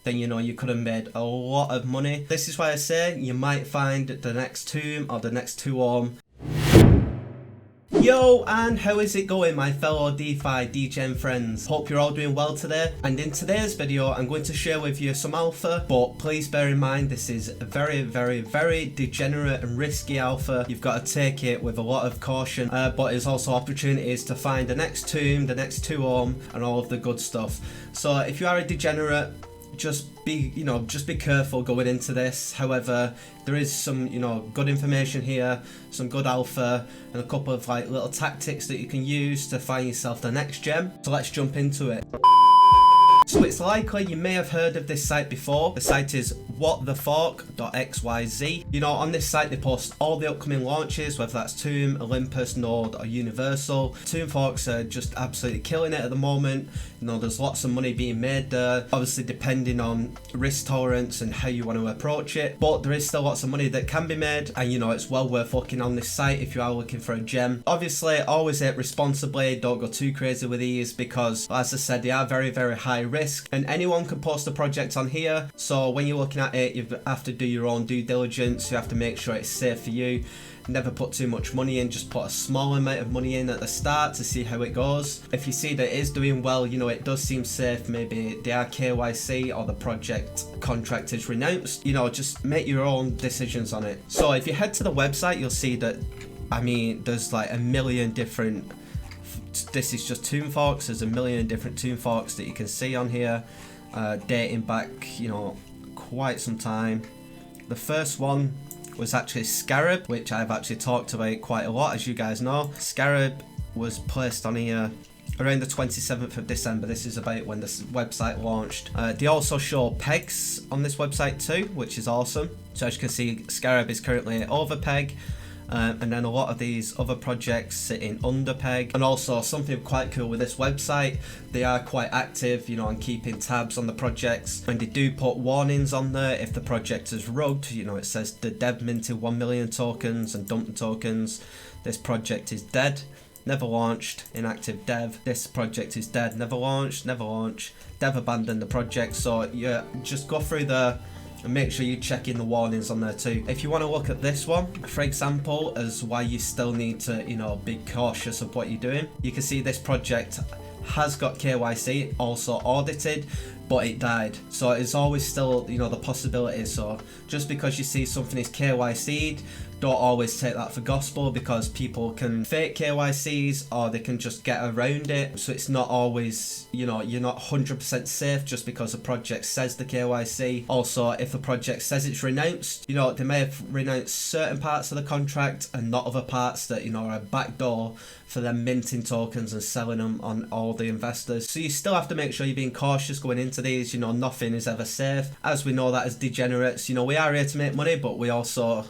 then you know you could have made a lot of money. This is why I say you might find the next tomb or the next tomb. Yo, and how is it going, my fellow DeFi DEGEN friends? Hope you're all doing well today, and in today's video I'm going to share with you some alpha, but please bear in mind this is a very degenerate and risky alpha. You've got to take it with a lot of caution, but there's also opportunities to find the next tomb, the next tomb, and all of the good stuff. So if you are a degenerate, just be careful going into this. However, there is some good information here, some good alpha, and a couple of like little tactics that you can use to find yourself the next gem. So let's jump into it. So it's likely you may have heard of this site before. The site is whatthefork.xyz. On this site they post all the upcoming launches, whether that's Tomb, Olympus, Node or Universal. Tomb forks are just absolutely killing it at the moment. There's lots of money being made there, obviously depending on risk tolerance and how you want to approach it, but there is still lots of money that can be made, and it's well worth looking on this site if you are looking for a gem. Obviously always hit responsibly, don't go too crazy with these, because as I said, they are very high risk and anyone can post a project on here. So when you're looking at it, you have to do your own due diligence. You have to make sure it's safe for you. Never put too much money in, just put a small amount of money in at the start to see how it goes. If you see that it is doing well, it does seem safe, maybe they are KYC or the project contract is renounced, just make your own decisions on it. So if you head to the website, you'll see that, there's like a million different, this is just tomb forks, there's a million different tomb forks that you can see on here, dating back, quite some time. The first one was actually Scarab, which I've actually talked about quite a lot, as you guys know. Scarab was placed on here around the 27th of December. This is about when this website launched. They also show pegs on this website too, which is awesome. So as you can see, Scarab is currently over peg. And then a lot of these other projects sitting under peg. And also something quite cool with this website, they are quite active, on keeping tabs on the projects, and they do put warnings on there if the project is rugged. It says the dev minted 1 million tokens and dumped the tokens. This project is dead, never launched, inactive dev. This project is dead, never launched, dev abandoned the project. So yeah, just go through there and make sure you check in the warnings on there too. If you want to look at this one, for example, as why you still need to, be cautious of what you're doing, you can see this project has got KYC, also audited, but it died. So it's always still, the possibility. So just because you see something is KYC'd, don't always take that for gospel, because people can fake KYCs or they can just get around it. So it's not always, you're not 100% safe just because a project says the KYC. Also, if a project says it's renounced, they may have renounced certain parts of the contract and not other parts that, are a backdoor for them minting tokens and selling them on all the investors. So you still have to make sure you're being cautious going into these. Nothing is ever safe. As we know that as degenerates, we are here to make money, but we also,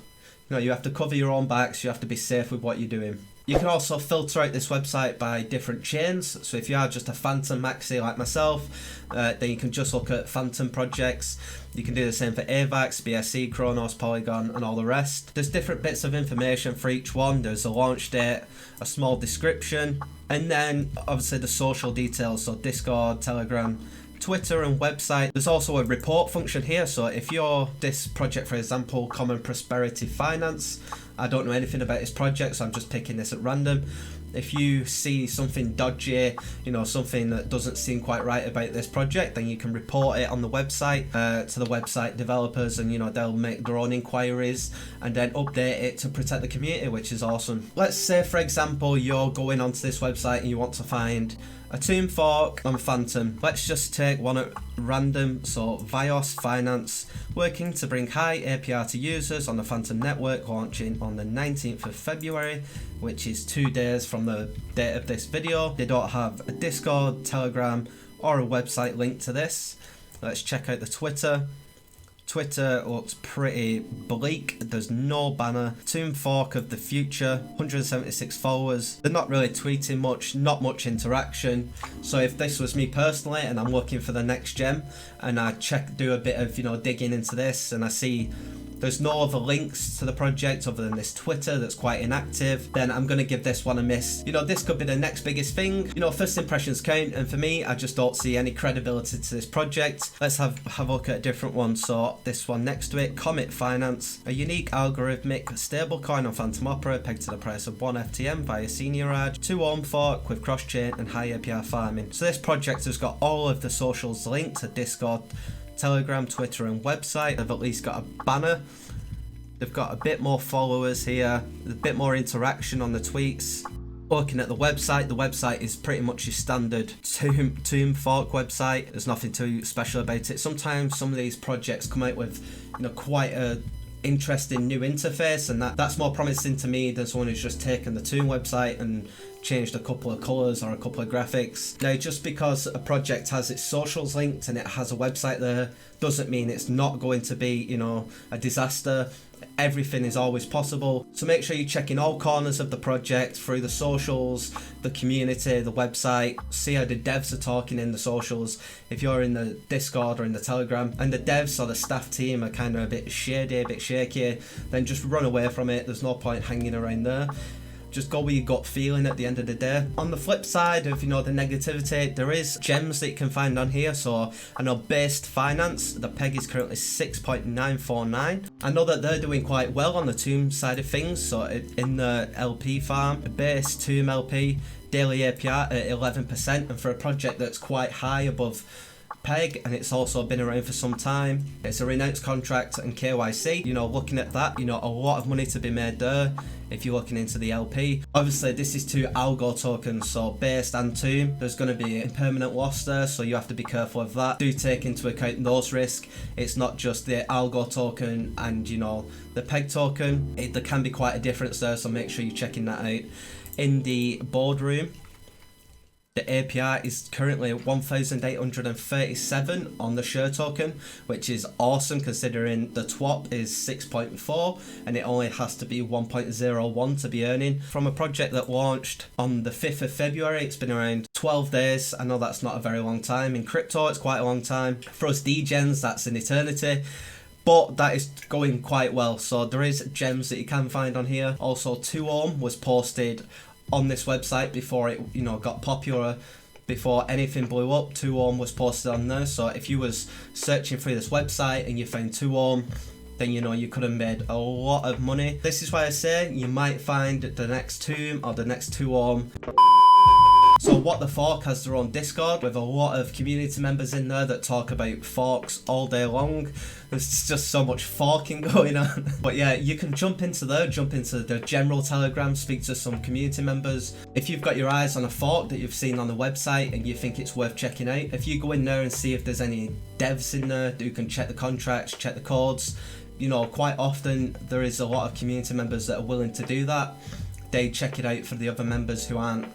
you have to cover your own backs. You have to be safe with what you're doing. You can also filter out this website by different chains. So if you are just a Phantom maxi like myself, then you can just look at Phantom projects. You can do the same for AVAX, BSC, Chronos, Polygon and all the rest. There's different bits of information for each one. There's a launch date, a small description, and then obviously the social details, so Discord, Telegram, Twitter and website. There's also a report function here. So if you're this project, for example, Common Prosperity Finance, I don't know anything about this project, so I'm just picking this at random. If you see something dodgy, something that doesn't seem quite right about this project, then you can report it on the website to the website developers, and they'll make their own inquiries and then update it to protect the community, which is awesome. Let's say, for example, you're going onto this website and you want to find a tomb fork on Phantom. Let's just take one at random. So Vios Finance, working to bring high APR to users on the Phantom network, launching on the 19th of February, which is 2 days from the date of this video. They don't have a Discord, Telegram or a website link to this. Let's check out the Twitter. Twitter looks pretty bleak. There's no banner. Tomb fork of the future, 176 followers. They're not really tweeting much, not much interaction. So if this was me personally and I'm looking for the next gem and I do a bit of digging into this and I see there's no other links to the project other than this Twitter that's quite inactive, then I'm going to give this one a miss. You know, this could be the next biggest thing. You know, first impressions count, and for me, I just don't see any credibility to this project. Let's have a look at a different one. So this one next to it, Comet Finance, a unique algorithmic stablecoin on Phantom Opera pegged to the price of 1 FTM via Seniorage, 2 Ohm fork with cross-chain and high API farming. So this project has got all of the socials linked to Discord, Telegram, Twitter and website. They've at least got a banner. They've got a bit more followers here, a bit more interaction on the tweets. Looking at the website is pretty much your standard tomb fork website. There's nothing too special about it. Sometimes some of these projects come out with, you know, quite a interesting new interface, and that's more promising to me than someone who's just taken the tomb website and changed a couple of colors or a couple of graphics. Now, just because a project has its socials linked and it has a website there doesn't mean it's not going to be, you know, a disaster. Everything is always possible, so make sure you check in all corners of the project through the socials, the community, the website. See how the devs are talking in the socials if you're in the Discord or in the Telegram, and the devs or the staff team are kind of a bit shady, a bit shaky, then just run away from it. There's no point hanging around there. Just go with your gut feeling at the end of the day. On the flip side of, you know, the negativity, there is gems that you can find on here. So I know Based Finance, the peg is currently 6.949. I know that they're doing quite well on the tomb side of things. So in the LP farm, base tomb LP, daily API at 11%, and for a project that's quite high above peg, and it's also been around for some time, it's a renounced contract and KYC. You know, looking at that, you know, a lot of money to be made there if you're looking into the LP. Obviously this is 2 algo tokens, so Based and tomb, there's going to be a permanent loss there, so you have to be careful of that. Do take into account those risks. It's not just the algo token and, you know, the peg token. There can be quite a difference there, so make sure you're checking that out. In the boardroom, the API is currently 1,837 on the share token, which is awesome considering the TWAP is 6.4 and it only has to be 1.01 to be earning. From a project that launched on the 5th of February, it's been around 12 days. I know that's not a very long time. In crypto, it's quite a long time. For us degens, that's an eternity. But that is going quite well. So there is gems that you can find on here. Also, 2 Ohm was posted on this website before it, you know, got popular, before anything blew up. 2 Ohm was posted on there, so if you was searching through this website and you found 2 Ohm, then, you know, you could have made a lot of money. This is why I say you might find the next tomb or the next 2 Ohm. So What the Fork has their own Discord with a lot of community members in there that talk about forks all day long. There's just so much forking going on. But yeah, you can jump into there, jump into the general Telegram, speak to some community members. If you've got your eyes on a fork that you've seen on the website and you think it's worth checking out, if you go in there and see if there's any devs in there who can check the contracts, check the codes, you know, quite often there is a lot of community members that are willing to do that. They check it out for the other members who aren't.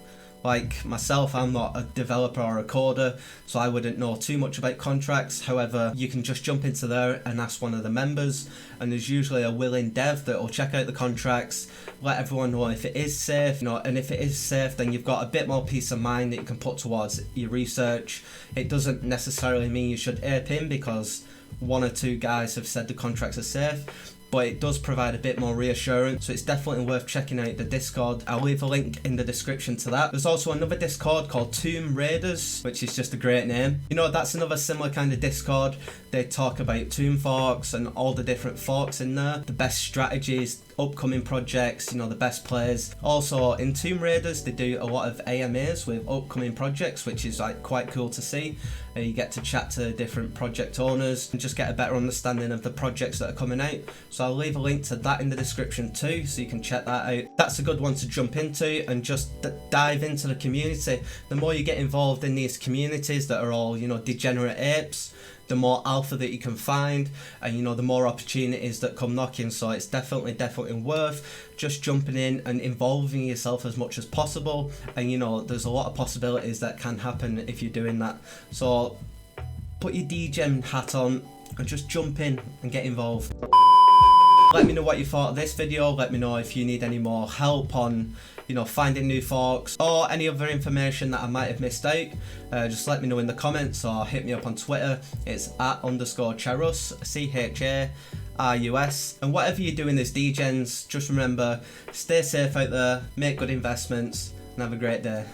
Like myself, I'm not a developer or a coder, so I wouldn't know too much about contracts. However, you can just jump into there and ask one of the members, and there's usually a willing dev that will check out the contracts, let everyone know if it is safe, you know, and if it is safe, then you've got a bit more peace of mind that you can put towards your research. It doesn't necessarily mean you should ape in because 1 or 2 guys have said the contracts are safe, but it does provide a bit more reassurance, so it's definitely worth checking out the Discord. I'll leave a link in the description to that. There's also another Discord called Tomb Raiders, which is just a great name. You know, that's another similar kind of Discord. They talk about tomb forks and all the different forks in there, the best strategies, upcoming projects, you know, the best players. Also in Tomb Raiders, they do a lot of AMAs with upcoming projects, which is like quite cool to see. You get to chat to different project owners and just get a better understanding of the projects that are coming out. So I'll leave a link to that in the description too, so you can check that out. That's a good one to jump into and just dive into the community. The more you get involved in these communities that are all, you know, degenerate apes, the more alpha that you can find, and, you know, the more opportunities that come knocking. So it's definitely worth just jumping in and involving yourself as much as possible. And, you know, there's a lot of possibilities that can happen if you're doing that. So put your DEGEN hat on and just jump in and get involved. Let me know what you thought of this video. Let me know if you need any more help on, you know, finding new forks or any other information that I might have missed out. Just let me know in the comments or hit me up on Twitter. It's @_Charus, RUS. And whatever you're doing as degens, just remember, stay safe out there, make good investments, and have a great day.